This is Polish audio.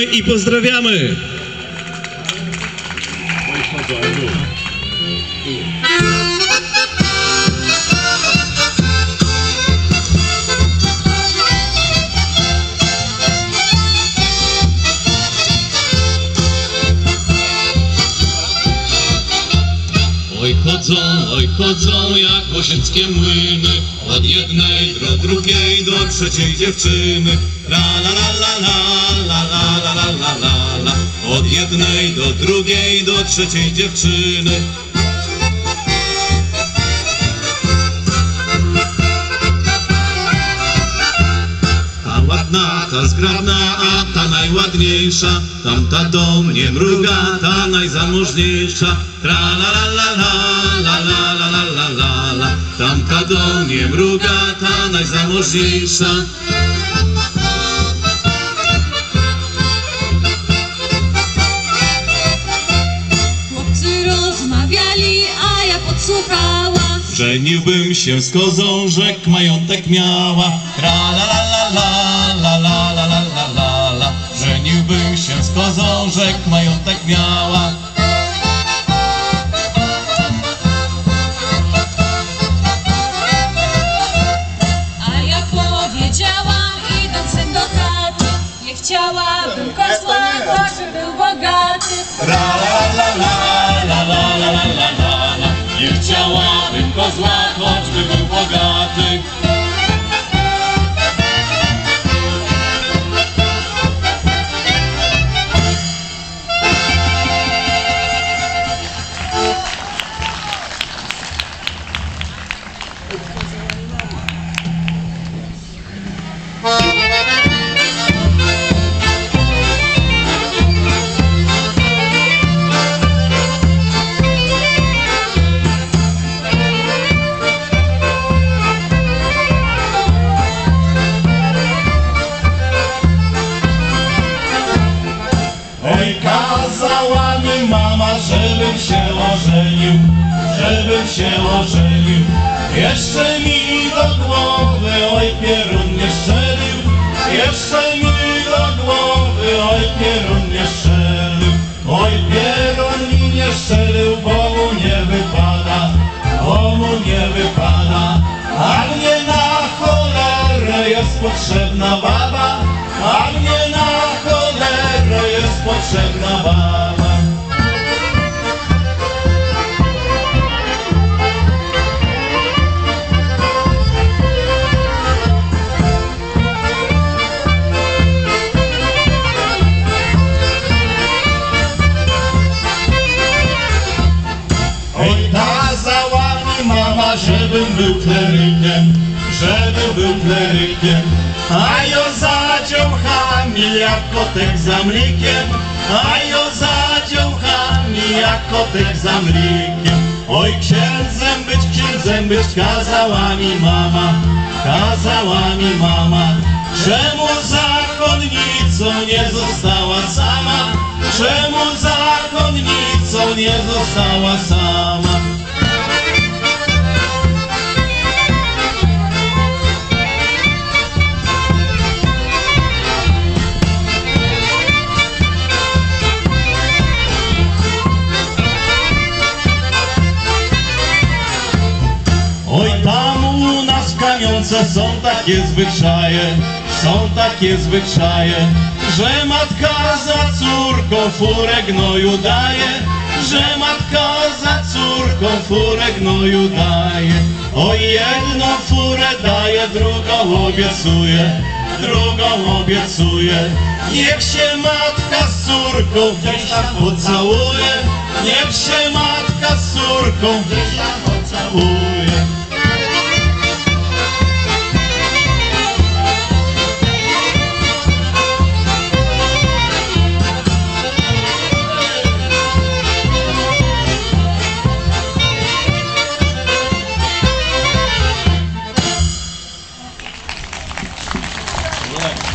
Witamy i pozdrawiamy. Oj chodzą jak osieckie młyny, od jednej do drugiej, do trzeciej dziewczyny. La la la la la la la la la la la. Od jednej do drugiej, do trzeciej dziewczyny. Ta ładna, ta zgrabna, a ta najładniejsza, tamta do mnie mruga, ta najzamożniejsza. Tra la la la la la la la la la la. Tamta do mnie mruga, ta najzamożniejsza. Chłopcy rozmawiali, a ja podsłuchałam. Żeniłbym się z kozą, rzek majątek miała. Tra la la la la la la la la la la. Żeniłbym się z kozą, rzek majątek miała. Chciałabym kozła, choćby był bogaty. La la la la la la la la la la la. Nie chciałabym kozła, choćby był bogaty. Kazała mi mama, żebym się ożenił. Jeszcze mi do głowy, oj pierun nie strzelił. Jeszcze mi do głowy, oj pierun nie strzelił. Oj pierun mi nie strzelił, bo mu nie wypada, bo mu nie wypada. A mnie na cholerę jest potrzebna baba, a mnie na cholerę jest potrzebna baba. Oj, kazała mi mama, żebym był klerykiem, a jo za dziołchami jak kotek za mlikiem, a jo za dziołchami jak kotek za mlikiem. Oj, księdzem być kazała mi mama, czemu zakonnicą nie została sama, czemu zakonnicą nie została sama. Oj, tam u nas w Kamionce są takie zwyczaje, że matka za córką furę gnoju daje, że matka za córką furę gnoju daje. Oj, jedną furę daje, drugą obiecuje. Niech się matka z córką gdzieś tam pocałuje, niech się matka z córką gdzieś tam pocałuje. Yeah.